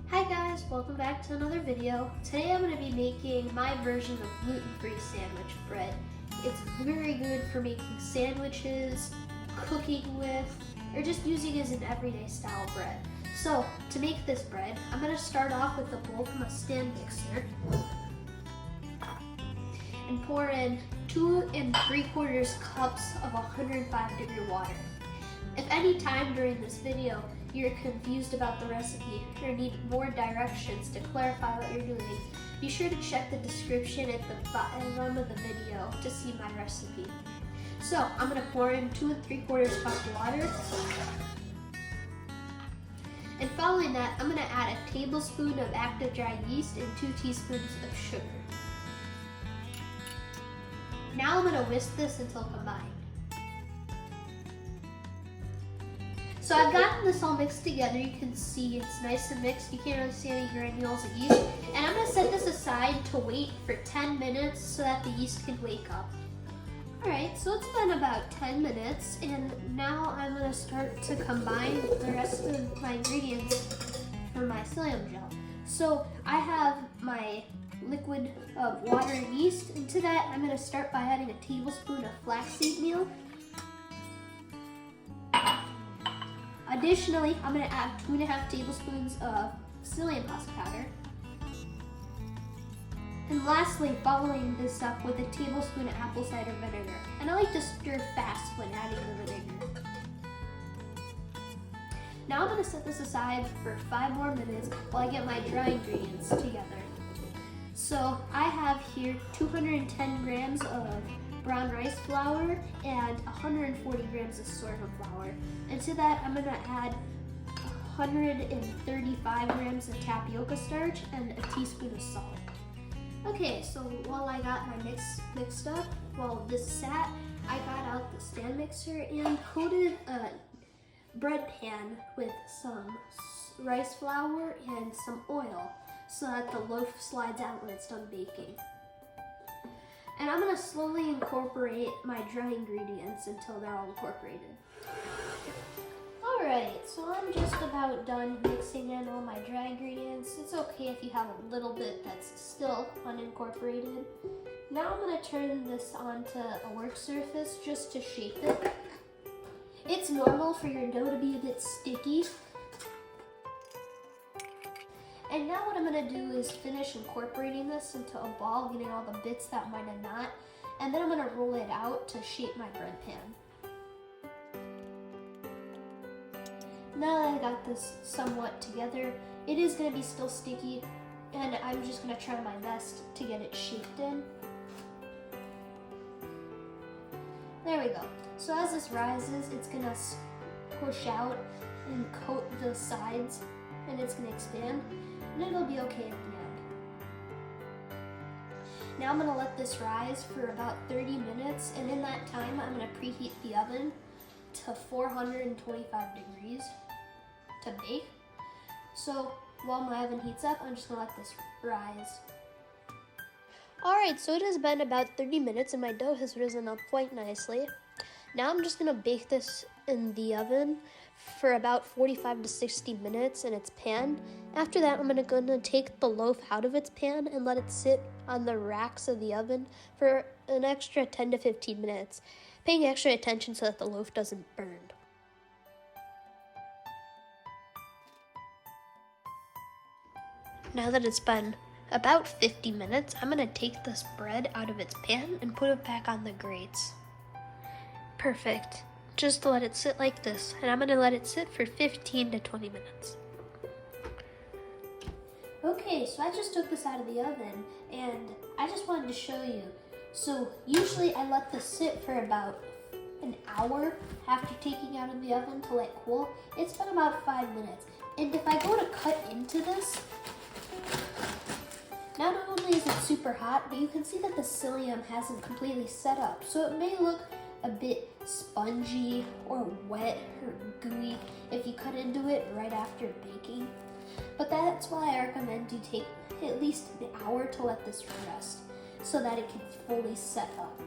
Hi guys, welcome back to another video. Today I'm going to be making my version of gluten-free sandwich bread. It's very good for making sandwiches, cooking with, or just using as an everyday style bread. So to make this bread, I'm going to start off with a bowl from a stand mixer and pour in 2 3/4 cups of 105-degree water. If any time during this video you're confused about the recipe or need more directions to clarify what you're doing, be sure to check the description at the bottom of the video to see my recipe. So I'm going to pour in 2 3/4 cups of water. And following that, I'm going to add a tablespoon of active dry yeast and 2 teaspoons of sugar. Now I'm going to whisk this until combined. So I've gotten this all mixed together. You can see it's nice and mixed. You can't really see any granules of yeast. And I'm going to set this aside to wait for 10 minutes so that the yeast can wake up. Alright, so it's been about 10 minutes and now I'm going to start to combine the rest of my ingredients for my psyllium gel. So I have my liquid of water and yeast, and to that I'm going to start by adding a tablespoon of flaxseed meal. Additionally, I'm going to add 2 1/2 tablespoons of psyllium husk powder. And lastly, following this up with a tablespoon of apple cider vinegar. And I like to stir fast when adding the vinegar. Now I'm going to set this aside for 5 more minutes while I get my dry ingredients together. So I have here 210 grams of brown rice flour and 140 grams of sorghum flour. And to that, I'm going to add 135 grams of tapioca starch and a teaspoon of salt. Okay, so while I got my mix mixed up, while this sat, I got out the stand mixer and coated a bread pan with some rice flour and some oil so that the loaf slides out when it's done baking. And I'm going to slowly incorporate my dry ingredients until they're all incorporated. Alright, so I'm just about done mixing in all my dry ingredients. It's okay if you have a little bit that's still unincorporated. Now I'm going to turn this onto a work surface just to shape it. It's normal for your dough to be a bit sticky. And now what I'm going to do is finish incorporating this into a ball, getting all the bits that might have not, and then I'm going to roll it out to shape my bread pan. Now that I got this somewhat together, it is going to be still sticky, and I'm just going to try my best to get it shaped in. There we go. So as this rises, it's going to push out and coat the sides, and it's going to expand. And it'll be okay at the end. Now I'm going to let this rise for about 30 minutes, and in that time I'm going to preheat the oven to 425 degrees to bake. So while my oven heats up, I'm just going to let this rise. Alright, so it has been about 30 minutes and my dough has risen up quite nicely. Now I'm just going to bake this in the oven for about 45 to 60 minutes in its pan. After that, I'm going to take the loaf out of its pan and let it sit on the racks of the oven for an extra 10 to 15 minutes, paying extra attention so that the loaf doesn't burn. Now that it's been about 50 minutes, I'm going to take this bread out of its pan and put it back on the grates. Perfect. Just to let it sit like this, and I'm going to let it sit for 15 to 20 minutes. Okay, so I just took this out of the oven, and I just wanted to show you. So usually I let this sit for about an hour after taking it out of the oven to let it cool. It's been about 5 minutes. And if I go to cut into this, not only is it super hot, but you can see that the psyllium hasn't completely set up. So it may look a bit spongy or wet or gooey if you cut into it right after baking. But that's why I recommend you take at least an hour to let this rest so that it can fully set up.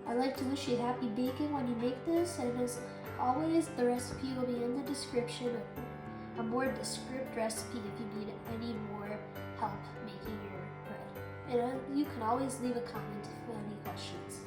I'd like to wish you happy baking when you make this, and as always, the recipe will be in the description a more descriptive recipe if you need any more help making your bread. And you can always leave a comment if you have any questions.